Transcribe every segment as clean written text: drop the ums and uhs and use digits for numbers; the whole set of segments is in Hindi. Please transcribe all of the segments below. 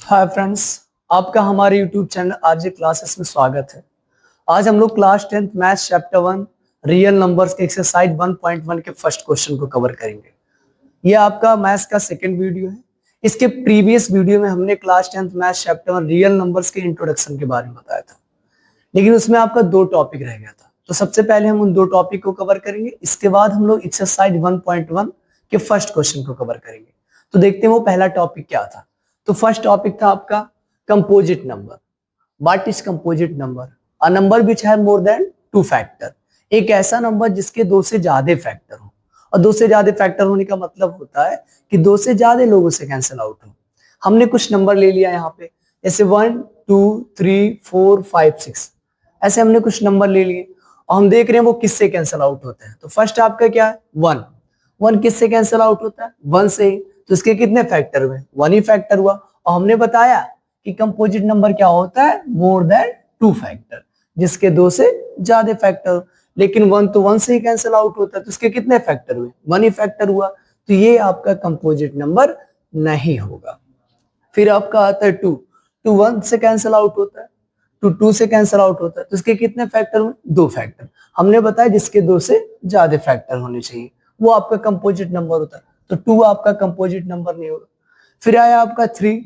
हाय फ्रेंड्स, आपका हमारे यूट्यूब चैनल आरजे क्लासेस में स्वागत है। आज हम लोग class 10th maths chapter 1 real numbers के एक्सरसाइज 1.1 के फर्स्ट क्वेश्चन को कवर करेंगे। ये आपका मैथ्स का सेकंड वीडियो है। इसके प्रीवियस वीडियो में हमने class 10th maths chapter 1 real numbers के इंट्रोडक्शन के बारे में बताया था, लेकिन उसमें आपका दो टॉपिक रह गया था। तो सबसे पहले हम उन दो टॉपिक को कवर करेंगे, इसके बाद हम लोग एक्सरसाइज 1.1 के फर्स्ट क्वेश्चन को कवर करेंगे। तो देखते हैं वो पहला टॉपिक क्या था। तो फर्स्ट टॉपिक था आपका composite number. What is composite number? A number which have more than 2 factor. एक ऐसा नंबर जिसके दो से ज्यादा फैक्टर हो, और दो से ज्यादा फैक्टर होने का मतलब होता है कि दो से ज्यादा लोगों से कैंसिल आउट हो। हमने कुछ नंबर ले लिया यहाँ पे, जैसे 1 2 3 4 5 6, ऐसे हमने कुछ नंबर ले लिए और हम देख रहे हैं वो किससे कैंसिल आउट होते हैं। तो फर्स्ट आपका क्या है? 1। 1 किससे कैंसिल आउट होता है? 1 से ही। तो इसके कितने फैक्टर हुए? 1 ही फैक्टर हुआ। और हमने बताया कि कंपोजिट नंबर क्या होता है? मोर देन 2 फैक्टर, जिसके दो से ज्यादा फैक्टर। लेकिन 1 तो 1 से ही कैंसिल आउट होता है, तो इसके कितने फैक्टर हुए? 1 ही फैक्टर हुआ। तो ये आपका कंपोजिट नंबर नहीं होगा। फिर आपका आता है 2। 2 1 से कैंसिल आउट होता है, 2 2 से कैंसिल आउट होता है। तो इसके कितने फैक्टर हुए? 2 फैक्टर। हमने बताया जिसके दो से ज्यादा फैक्टर होने चाहिए वो आपका कंपोजिट नंबर होता है। तो 2 आपका कंपोजिट नंबर नहीं होगा। फिर आया आपका 3।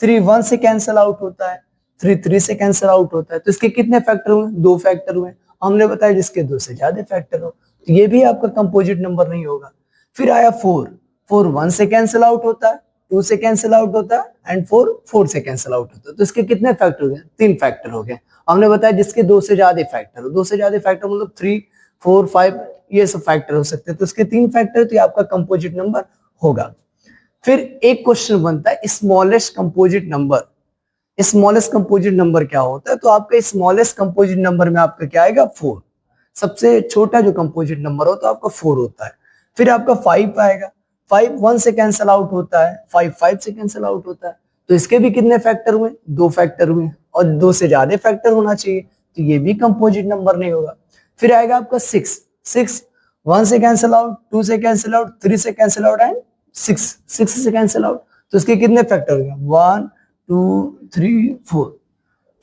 3 1 से कैंसिल आउट होता है, 3 3 से कैंसिल आउट होता है। तो इसके कितने फैक्टर हुए? 2 फैक्टर हुए। हमने बताया जिसके दो से ज्यादा फैक्टर हो, तो ये भी आपका कंपोजिट नंबर नहीं होगा। फिर आया 4। 4 1 से कैंसिल आउट होता है, 2 से कैंसिल आउट होता है एंड 4 4 से कैंसिल आउट होता है। तो इसके कितने फैक्टर हो गए? 3 फैक्टर हो गए। हमने बताया जिसके दो से ज्यादा फैक्टर हो, दो से ज्यादा फैक्टर मतलब 3 4 5 ये सब फैक्टर हो सकते हैं। तो इसके 3 फैक्टर, तो ये आपका कंपोजिट नंबर होगा। फिर एक क्वेश्चन बनता है smallest composite number. Smallest composite number क्या होता है? तो आपका स्मॉलेस्ट कंपोजिट नंबर में आपका क्या आएगा? 4। सबसे छोटा जो कंपोजिट नंबर होता है आपका 4 होता है। फिर आपका 5 आएगा। 5 1 से कैंसिल आउट होता है, 5 5 से कैंसिल आउट होता है। तो इसके भी कितने फैक्टर हुए? 2 फैक्टर हुए, और दो से ज्यादा फैक्टर होना चाहिए, तो ये भी कंपोजिट नंबर नहीं होगा। फिर आएगा आपका 6। 6 1 से कैंसिल आउट, 2 से कैंसिल आउट, 3 से कैंसिल आउट एंड 6 से कैंसिल आउट। तो इसके कितने फैक्टर हो गए? 1 2 3 4,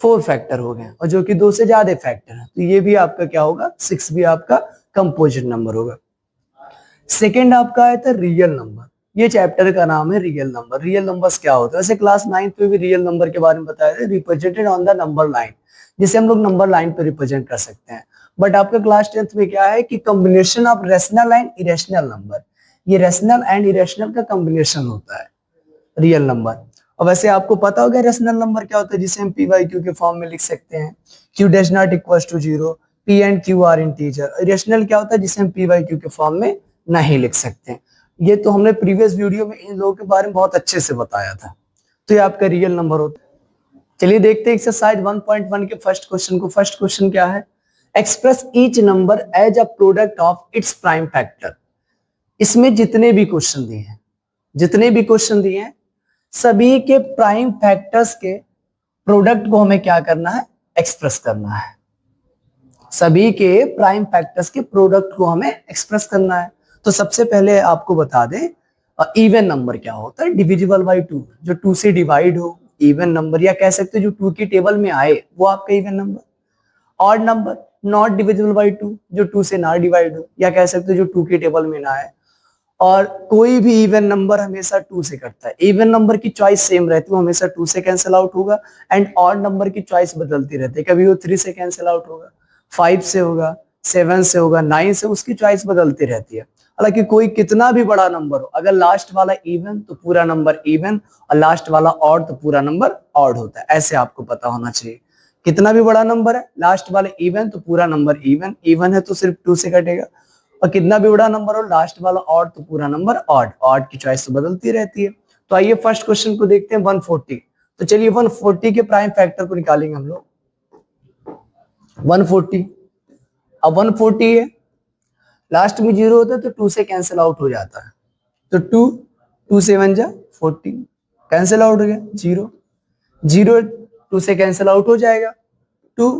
4 फैक्टर हो गए, और जो कि दो से ज्यादा फैक्टर है। तो ये भी आपका क्या होगा? 6 भी आपका कंपोजिट नंबर होगा। सेकेंड आपका आया था रियल नंबर। ये चैप्टर का नाम है रियल नंबर। रियल नंबर्स क्या होता है? वैसे क्लास 9th में भी रियल नंबर के बारे में बताया था, represented on the number line, जिसे हम लोग नंबर लाइन पर रिप्रेजेंट कर सकते हैं। बट आपका क्लास 10th में क्या है कि combination of rational and irrational number, ये रेशनल एंड इरेशनल का कॉम्बिनेशन होता है रियल नंबर। और वैसे आपको पता होगा रेशनल नंबर क्या होता है, जिसे हम पी वाई क्यू के फॉर्म में लिख सकते हैं। Q does not equal to 0, P and Q are integer. Irrational क्या होता है, जिसे हम पी वाई क्यू के फॉर्म में नहीं लिख सकते। ये तो हमने प्रीवियस वीडियो में इन लोगों के बारे में बहुत अच्छे से बताया था। तो ये आपका रियल नंबर होता है। चलिए देखते हैं एक्सरसाइज 1.1 के फर्स्ट क्वेश्चन को। फर्स्ट क्वेश्चन क्या है? Express each number as a product of its prime factor. इसमें जितने भी क्वेश्चन दिए हैं, जितने भी क्वेश्चन दिए हैं, सभी के प्राइम फैक्टर्स के प्रोडक्ट को हमें क्या करना है? एक्सप्रेस करना है। सभी के प्राइम फैक्टर्स के प्रोडक्ट को हमें एक्सप्रेस करना है। तो सबसे पहले आपको बता दें इवन नंबर क्या होता है? डिविजिबल बाई 2, जो 2 से डिवाइड हो, इवन नंबर, या कह सकते हो जो 2 की टेबल में आए वो आपका even number. Odd number not divisible by 2, जो 2 से ना डिवाइड हो, या कह सकते हो जो 2 की टेबल में ना आए। और कोई भी इवन नंबर हमेशा 2 से कटता है। इवन नंबर की चॉइस सेम रहती है, हमेशा 2 से कैंसिल आउट होगा। एंड ऑड नंबर की चॉइस बदलती रहती है, कभी वो 3 से कैंसिल आउट होगा, 5 से होगा, 7 से होगा, 9 से, उसकी चॉइस बदलती रहती है। हालांकि कोई कितना भी बड़ा नंबर हो, अगर लास्ट वाला इवन तो पूरा नंबर इवन, और लास्ट वाला ऑड तो पूरा नंबर ऑड होता है। ऐसे आपको पता होना चाहिए। कितना भी बड़ा नंबर है, लास्ट वाले इवन तो पूरा नंबर इवन, इवन है तो सिर्फ 2 से कटेगा। और कितना भी बड़ा नंबर हो, लास्ट वाला ऑड तो पूरा नंबर ऑड, ऑड की चॉइस तो बदलती रहती है। तो आइए फर्स्ट क्वेश्चन को देखते हैं, 140। तो चलिए 140 के प्राइम फैक्टर को निकालेंगे हम लोग। 140, अब 140 है, लास्ट में 0 होता है तो 2 से कैंसिल आउट हो जाता है। तो 2 2 से 1 जा 40, कैंसिल आउट हो गया 0, 0 2 से कैंसिल आउट हो जाएगा। 2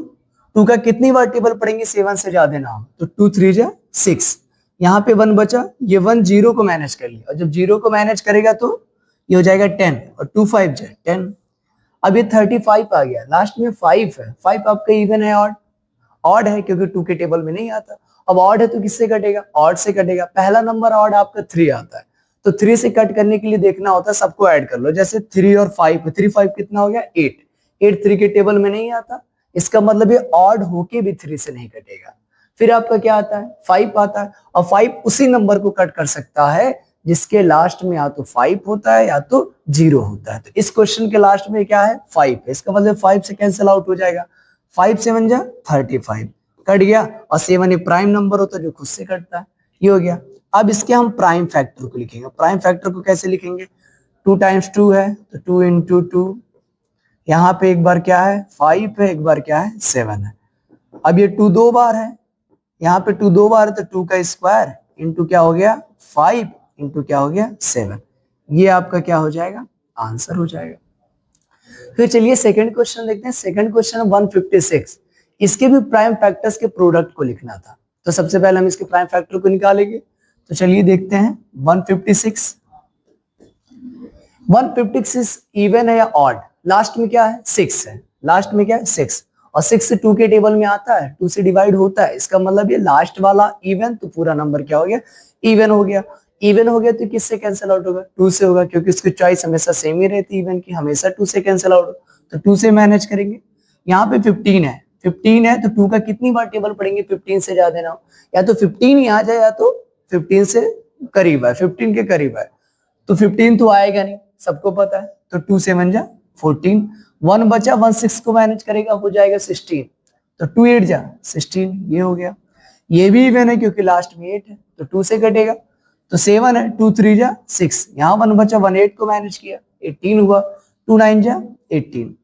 2 का कितनी बार टेबल पढ़ेंगे? 7 से ज्यादा ना हो, तो 2 3 जा 6, यहाँ पे 1 बचा, ये 1 0 को मैनेज कर लिया, और जब 0 को मैनेज करेगा तो ये हो जाएगा 10, और 2 5 जा 10, अब ये 35 आ गया, लास्ट में 5 है, 5 आपका इवन है ऑड? ऑड है क्योंकि 2 के टेबल में नहीं आता। अब ऑड है तो किससे कटेगा? ऑड से कटेगा। पहला नंबर ऑड आपका 3 आता है, तो 3 से कट करने के लिए देखना होता है सबको ऐड कर लो। जैसे 3 और 5, 3 5 कितना हो गया? 8। 8 3 के टेबल में नहीं आता, इसका मतलब ये ऑड होके भी 3 से नहीं कटेगा। फिर आपका क्या आता है? 5 आता है, और 5 उसी नंबर को कट कर सकता है जिसके लास्ट में या तो 5 होता है या तो 0 होता है। तो इस क्वेश्चन के लास्ट में क्या है? 5 है, इसका मतलब 5 से कैंसिल आउट हो जाएगा। 5 7 जा 35 कट गया, और 7 एक प्राइम नंबर होता है जो खुद से कटता है, ये हो गया। अब इसके हम प्राइम फैक्टर को लिखेंगे। प्राइम फैक्टर को कैसे लिखेंगे? 2 टाइम्स 2 है तो 2 इंटू 2, यहाँ पे एक बार क्या है? 5 है, एक बार क्या है? 7 है। अब ये 2 2 बार है, यहाँ पे 2 2 बार है तो 2 का स्क्वायर इंटू क्या हो गया? 5 इंटू क्या हो गया? 7। ये आपका क्या हो जाएगा? आंसर हो जाएगा। फिर चलिए सेकंड क्वेश्चन देखते हैं। सेकंड क्वेश्चन 156, इसके भी प्राइम फैक्टर्स के प्रोडक्ट को लिखना था, तो सबसे पहले हम इसके प्राइम फैक्टर को निकालेंगे। तो चलिए देखते हैं 156। 156 इवन है या ऑड? लास्ट में क्या है? 6 है, लास्ट में क्या है? 6, और 6 से 2 के टेबल में आता है, 2 से डिवाइड होता है, इसका मतलब ये लास्ट वाला इवन, तो पूरा नंबर क्या हो गया? इवन हो गया। इवन हो गया तो किससे कैंसिल आउट होगा? 2 से होगा, क्योंकि उसकी चॉइस हमेशा सेम ही रहती इवन की, हमेशा 2 से कैंसिल आउट हो, तो 2 से मैनेज करेंगे। यहाँ पे 15 है, 15 है तो 2 का कितनी बार टेबल पढ़ेंगे? 15 से ज्यादा ना हो, या तो 15 ही आ जाए या तो 15 से करीब है, 15 के करीब है। तो 15 तो आएगा नहीं, सबको पता है, तो 2 7 जा 14, 1 बचा, 1 6 को मैनेज करेगा, हो जाएगा 16, तो 2 8 जा 16, ये हो गया। ये भी इवन है क्योंकि लास्ट में 8 है, तो 2 से कटेगा, तो 7 है, 2 3 जा 6, यहाँ 1 बचा, 1 8 को मैनेज किया, 18 हुआ, 2 9 जा 18।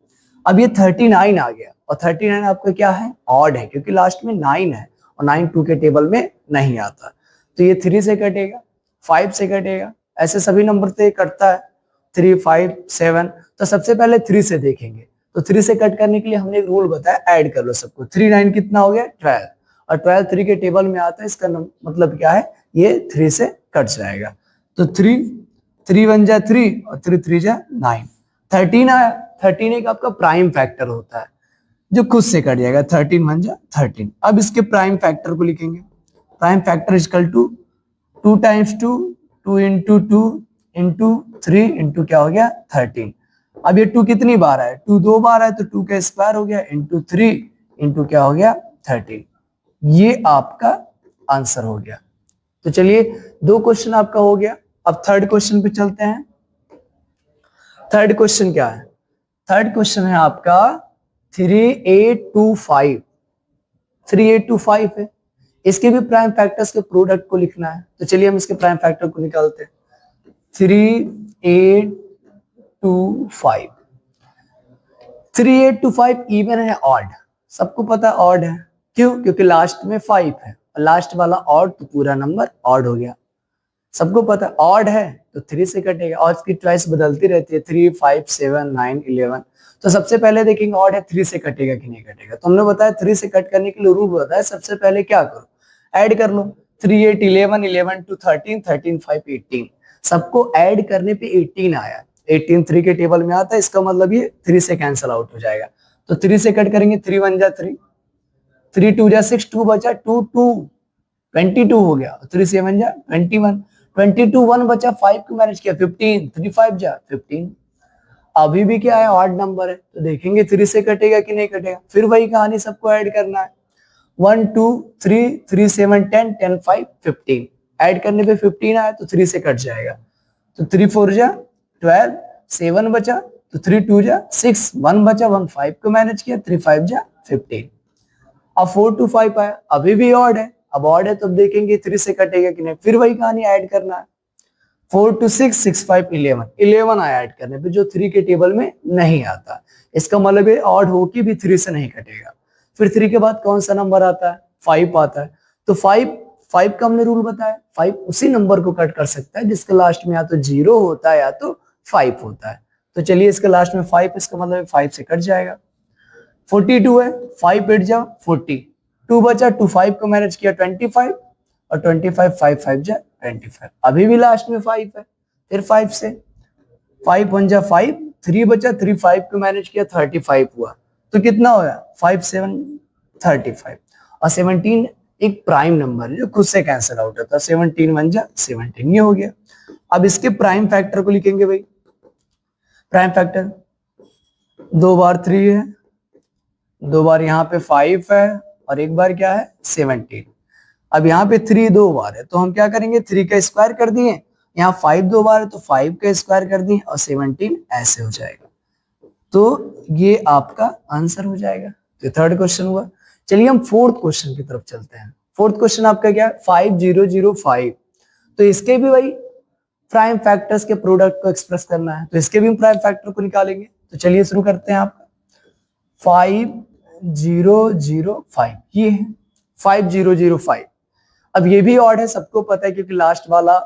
अब ये 39 आ गया, और 39 आपका क्या है? ऑड है, क्योंकि लास्ट में 9 है, और 9 2 के टेबल में नहीं आता, तो ये 3 से कटेगा, 5 से कटेगा, ऐसे सभी नंबर से कटता है, 3 5 7। तो सबसे पहले 3 से देखेंगे, तो 3 से कट करने के लिए हमने एक रूल बताया, ऐड कर लो सबको। 3 9 कितना हो गया? 12, और 12 3 के टेबल में आता है, इसका मतलब क्या है? ये 3 से कट जाएगा, तो 3 3 1 जा 3, और 3 3 जा 9। 13 आया, 13 एक आपका प्राइम फैक्टर होता है जो खुद से कट जाएगा, 13 1 जा 13। अब इसके प्राइम फैक्टर को लिखेंगे। Prime factor equal to 2 times 2, 2 into 2 into 3 into क्या हो गया? 13। अब ये 2 कितनी बार है? 2 2 बार है, तो 2 का स्क्वायर हो गया इंटू 3 इंटू क्या हो गया? 13। ये आपका आंसर हो गया। तो चलिए 2 क्वेश्चन आपका हो गया। अब थर्ड क्वेश्चन पे चलते हैं। थर्ड क्वेश्चन क्या है? थर्ड क्वेश्चन है आपका 3825। 3825 है, इसके भी प्राइम फैक्टर्स के प्रोडक्ट को लिखना है, तो चलिए हम इसके प्राइम फैक्टर को निकालते हैं। 3825, 3825 इवन है ऑड? सबको पता है ऑड है, क्यों? क्योंकि लास्ट में 5 है, और लास्ट वाला ऑड तो पूरा नंबर ऑड हो गया। सबको पता है ऑड है तो 3 से कटेगा, और इसकी चॉइस बदलती रहती है, 3 5 7 9 11। तो सबसे पहले देखेंगे ऑड है 3 से कटेगा कि नहीं कटेगा। तो हमने बताया 3 से कट करने के लिए रूल बताया, सबसे पहले क्या करो? ऐड कर लो। 3 8 11, 11 2 13, 13 5 18। सबको ऐड करने पे 18 आया, 18 3 के टेबल में आता है, इसका मतलब ये 3 से कैंसिल आउट हो जाएगा। तो 3 से कट करेंगे, 3 1 जा 3, 3 2 जा 6, 2 बचा, 2 2 22 हो गया, 3 7 जा 21, 22 1 बचा, 5 को मैनेज किया, 15, 3 5 जा 15। अभी भी क्या है? ऑड नंबर है, तो देखेंगे 3 से कटेगा कि नहीं कटेगा। फिर वही कहानी, सबको ऐड करना है। 1 2 3 3 7 10 10 5 15, ऐड करने पे 15 आया तो 3 से कट जाएगा, तो 3 4 जा 12, 7 बचा, तो 3 2 जा 6, 1 बचा, 1 5 को मैनेज किया, 3 5 जा 15। अब 4 2 5 आया, अभी भी ऑड है। अब ऑड है तो अब देखेंगे 3 से कटेगा कि नहीं, फिर वही कहानी, ऐड करना है। 4 2 6 6 5 11, 11 आया ऐड करने पे, जो 3 के टेबल में नहीं आता, इसका मतलब है ऑड हो के भी 3 से नहीं कटेगा। फिर 3 के बाद कौन सा नंबर आता है? 5 आता है, तो 5 का हमने रूल बताया, 5 उसी नंबर को कट कर सकता है जिसके लास्ट में या तो 0 होता है या तो 5 होता है। तो चलिए इसके लास्ट में 5, इसका मतलब 5 से कट जाएगा। 42 है, 5 8 जा 40, 2 बचा, 2 5 को मैनेज किया, 25, और 25 5 5 जा 25, अभी भी लास्ट में 5 है। फिर 5 से 5 1 जा 5, 3 बचा, 3 5 को मैनेज किया, 35 हुआ, तो कितना होगा 5 7 35। और 17 एक प्राइम नंबर है जो खुद से कैंसिल आउट होता है, 17 1 जा 17, ये हो गया। अब इसके प्राइम फैक्टर को लिखेंगे भाई, प्राइम फैक्टर 2 बार 3 है, 2 बार यहाँ पे 5 है, और एक बार क्या है 17। अब यहाँ पे 3 2 बार है, तो हम क्या करेंगे 3 का स्क्वायर कर दिए, यहाँ 5 2 बार है तो 5 का स्क्वायर कर दिए, और 17 ऐसे हो जाएगा। तो ये आपका आंसर हो जाएगा। तो थर्ड क्वेश्चन हुआ। चलिए हम फोर्थ क्वेश्चन की तरफ चलते हैं। फोर्थ क्वेश्चन आपका क्या है 5005। तो इसके भी भाई प्राइम फैक्टर्स के प्रोडक्ट को एक्सप्रेस करना है, तो इसके भी हम प्राइम फैक्टर को निकालेंगे। तो चलिए शुरू करते हैं। आपका 5005 ये है 5005। अब ये भी ऑड है, सबको पता है, क्योंकि लास्ट वाला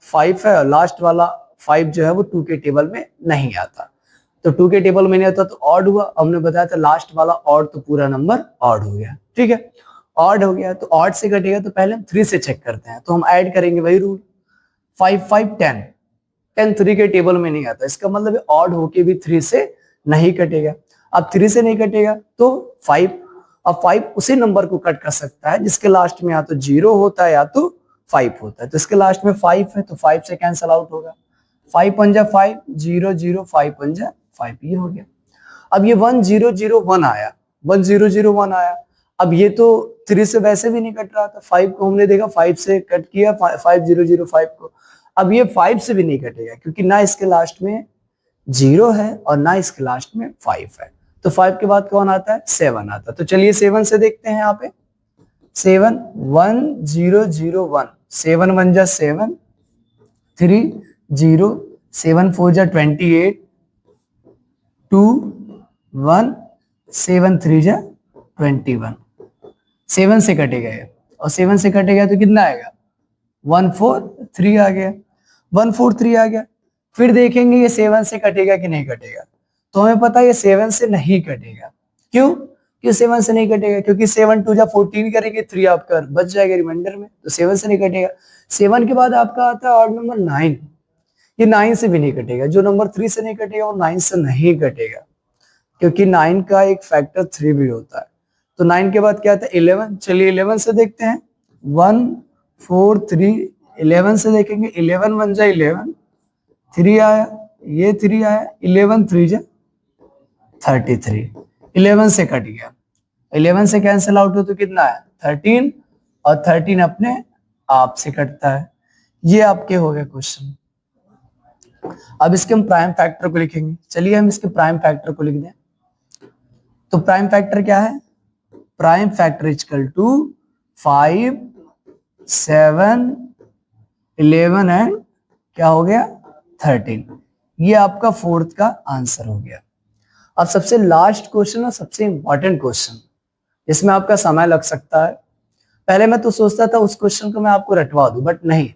5 है और लास्ट वाला 5 जो है वो 2 के टेबल में नहीं आता। तो 2 के टेबल में नहीं आता तो ऑड हुआ। हमने बताया था लास्ट वाला ऑड, तो पूरा नंबर ऑड हो गया। ठीक है, ऑड हो गया तो ऑड से कटेगा, तो पहले हम 3 से चेक करते हैं। तो हम ऐड करेंगे वही रूल, 5 5 10, 10 3 के टेबल में नहीं आता, इसका मतलब ऑड होके भी 3 से नहीं कटेगा। अब 3 से नहीं कटेगा तो 5, अब 5 उसी नंबर को कट कर सकता है जिसके लास्ट में या तो 0 होता है या तो 5 होता है। तो इसके लास्ट में 5 है तो 5 से कैंसल आउट होगा, 5 पंजा 5 0 0 5 पंजा 5, ये हो गया। अब ये 1 0 0 1 आया, 1 0 0 1 आया। अब ये तो 3 से वैसे भी नहीं कट रहा था, 5 को हमने देखा 5 से कट किया, 5 0 0 5 को। अब ये 5 से भी नहीं कटेगा क्योंकि ना इसके लास्ट में 0 है और ना इसके लास्ट में 5 है। तो 5 के बाद कौन आता है 7 आता है। तो चलिए 7 से देखते हैं। यहाँ पे 7 1 0 0 1, 7 1 जा 7 3 0, 7 4 जा 28 2 1, 7 3 जा 21, 7 से कटेगा ये, और 7 से कटेगा तो कितना आएगा 1 4 3 आ गया, 1 4 3 आ गया। फिर देखेंगे ये 7 से कटेगा कि नहीं कटेगा। तो हमें पता है ये 7 से नहीं कटेगा। क्यों 7 से नहीं कटेगा? क्योंकि 7 2 जा 14 करेंगे, 3 आपका बच जाएगा रिमाइंडर में, तो 7 से नहीं कटेगा। 7 के बाद आपका आता है ऑड नंबर 9, ये 9 से भी नहीं कटेगा। जो नंबर 3 से नहीं कटेगा वो 9 से नहीं कटेगा, क्योंकि 9 का एक फैक्टर 3 भी होता है। तो 9 के बाद क्या आता है 11। चलिए 11 से देखते हैं, 1 4 3, 11 से देखेंगे, 11 1 जा 11, 3 आया, ये 3 आया, 11 3 जा 33, 11 से कट गया, 11 से कैंसिल आउट हो तो कितना है 13, और 13 अपने आप से कटता है। ये आपके हो गए क्वेश्चन। अब इसके हम प्राइम फैक्टर को लिखेंगे। चलिए हम इसके प्राइम फैक्टर को लिख दें। तो प्राइम फैक्टर क्या है, prime factor equal to 5 7 11 and क्या हो गया 13। ये आपका फोर्थ का आंसर हो गया। अब सबसे लास्ट क्वेश्चन और सबसे इंपॉर्टेंट क्वेश्चन, इसमें आपका समय लग सकता है। पहले मैं तो सोचता था उस क्वेश्चन को मैं आपको रटवा दूं, बट नहीं,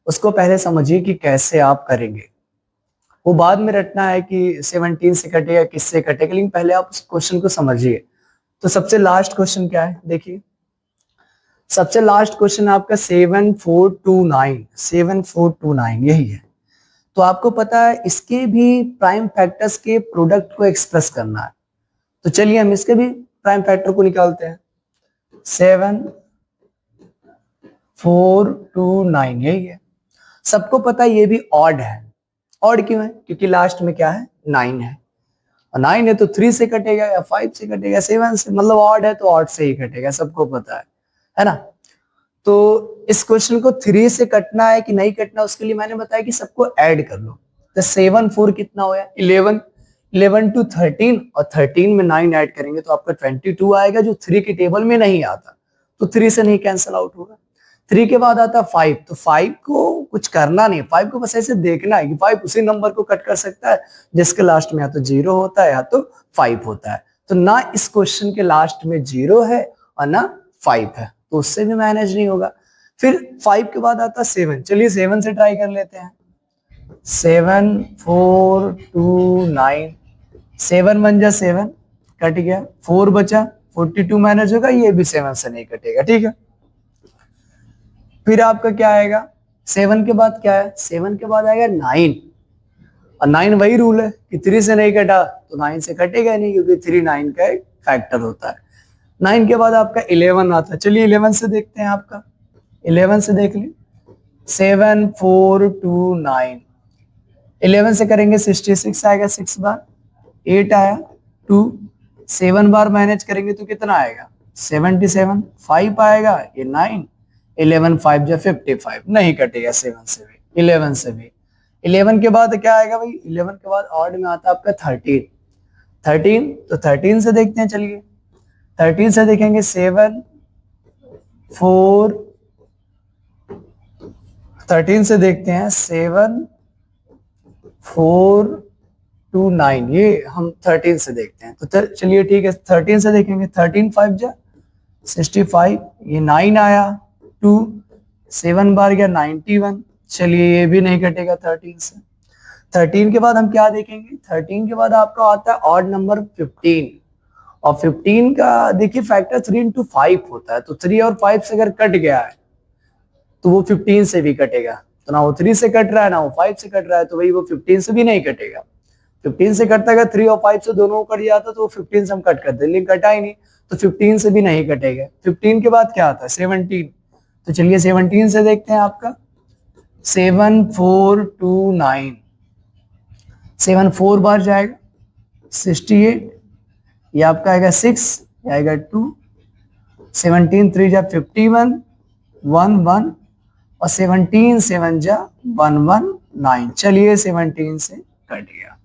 उसको पहले समझिए कि कैसे आप करेंगे। वो बाद में रटना है कि 17 से कटेगा किससे कटेगा, लेकिन पहले आप उस क्वेश्चन को समझिए। तो सबसे लास्ट क्वेश्चन क्या है देखिए, सबसे लास्ट क्वेश्चन आपका 7429, 7429 यही है। तो आपको पता है इसके भी प्राइम फैक्टर्स के प्रोडक्ट को एक्सप्रेस करना है। तो चलिए हम इसके भी प्राइम फैक्टर को निकालते हैं। 7429 यही है। सबको पता है ये भी ऑड है। ऑड क्यों है? क्योंकि लास्ट में क्या है 9 है, और 9 है तो 3 से कटेगा या 5 से कटेगा, 7 से, मतलब ऑड है तो ऑड से ही कटेगा, सबको पता है ना। तो इस क्वेश्चन को 3 से कटना है कि नहीं कटना, उसके लिए मैंने बताया कि सबको ऐड कर लो। तो 7 4 कितना होया 11, 11 टू 13, और 13 में 9 ऐड करेंगे तो आपका 22 आएगा, जो 3 के टेबल में नहीं आता। तो 3 से नहीं कैंसिल आउट होगा। 3 के बाद आता 5, तो 5 को कुछ करना नहीं, 5 को बस ऐसे देखना है कि 5 उसी नंबर को कट कर सकता है जिसके लास्ट में या तो 0 होता है या तो 5 होता है। तो ना इस क्वेश्चन के लास्ट में 0 है और ना 5 है, तो उससे भी मैनेज नहीं होगा। फिर 5 के बाद आता 7। चलिए 7 से ट्राई कर लेते हैं। 7 4 2 9, 7 1 जा 7 कट गया, 4 बचा, 42 मैनेज होगा, ये भी 7 से नहीं कटेगा। ठीक है, फिर आपका क्या आएगा 7 के बाद क्या है, 7 के बाद आएगा 9, और 9 वही रूल है कि 3 से नहीं कटा तो 9 से कटेगा नहीं, क्योंकि 3 9 का एक फैक्टर होता है। 9 के बाद आपका 11 आता है। चलिए 11 से देखते हैं आपका। 11 से देख ली 7 4 2 9। 11 से करेंगे 66 आएगा 6 बार, 8 आया 2, 7 बार मैनेज करेंगे तो कितना आएगा 77, 5 आएगा ये 9, 11 5 जा 55, नहीं कटेगा 7 से भी 11 से भी। 11 के बाद क्या आएगा भाई, 11 के बाद ऑड में आता है आपका 13। 13 तो 13 से देखते हैं। चलिए 13 से देखेंगे 7 4, 13 से देखते हैं 7 4 2 9, ये हम 13 से देखते हैं। तो चलिए ठीक है 13 से देखेंगे। 13 5 जा 65, ये 9 आया 2, 7 बार गया 91, चलिए ये भी नहीं कटेगा 13 से। 13 के बाद हम क्या देखेंगे, 13 के बाद आपका आता है ऑड नंबर 15, और 15 का देखिए फैक्टर 3 into 5 होता है, तो 3 और 5 से अगर कट गया है तो वो 15 से भी कटेगा। तो ना वो 3 से कट रहा है ना वो 5 से कट रहा है, तो वही वो 15 से भी नहीं कटेगा। 15 से कटता है 3 और 5 से दोनों कट जाता तो वो 15 से हम कट करते, लेकिन कटा ही नहीं तो 15 से भी नहीं कटेगा। 15 के बाद क्या आता है 17, तो चलिए 17 से देखते हैं आपका 7 4 2 9, 7 4 बार जाएगा 68, ये आपका आएगा 6, ये आएगा 2, 17 3 जा 51 1 1, और 17 7 जा 1 1 9, चलिए 17 से कट गया।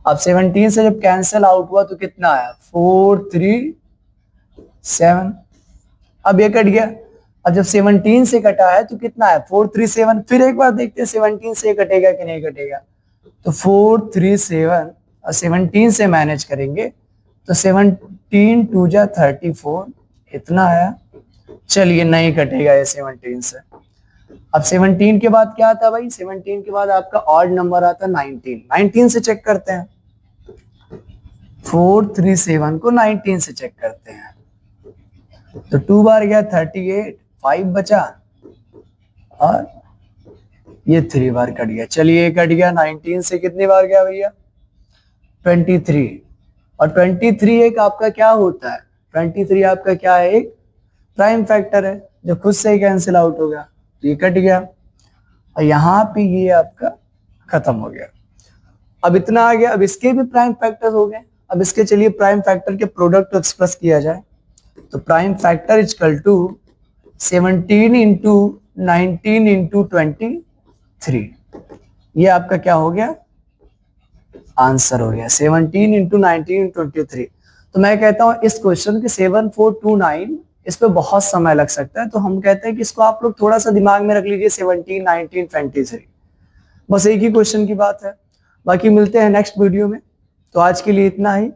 अब 17 से जब कैंसिल आउट हुआ तो कितना आया 4 3 7, अब ये कट गया। अब जब 17 से कटा है तो कितना है 4 3 7, फिर एक बार देखते हैं 17 से कटेगा कि नहीं कटेगा। तो 4 3 7 और 17 से मैनेज करेंगे तो 17 2 जा 34, इतना आया, चलिए नहीं कटेगा ये 17 से। अब 17 के बाद क्या आता है भाई, 17 के बाद आपका ऑड नंबर आता है 19। 19 से चेक करते हैं, 4 3 7 को 19 से चेक करते हैं, तो 2 बार गया 38, 5 बचा और ये 3 बार कट गया, चलिए कट गया। 19 से कितनी बार गया भैया 23, और 23 एक आपका क्या होता है, 23 आपका क्या है एक प्राइम फैक्टर है जो खुद से ही कैंसिल आउट हो गया, तो ये कट गया और यहाँ पे ये आपका खत्म हो गया। अब इतना आ गया, अब इसके भी प्राइम फैक्टर हो गए। अब इसके चलिए प्राइम फैक्टर के प्रोडक्ट को एक्सप्रेस किया जाए, तो prime factor equal to 17 into 19 into 23, ये आपका क्या हो गया आंसर हो गया 17 इंटू 19 इंटू 23। तो मैं कहता हूं इस क्वेश्चन के 7 4 2 9 इस पे बहुत समय लग सकता है, तो हम कहते हैं कि इसको आप लोग थोड़ा सा दिमाग में रख लीजिए 17 19 23, बस एक ही क्वेश्चन की बात है। बाकी मिलते हैं नेक्स्ट वीडियो में, तो आज के लिए इतना ही।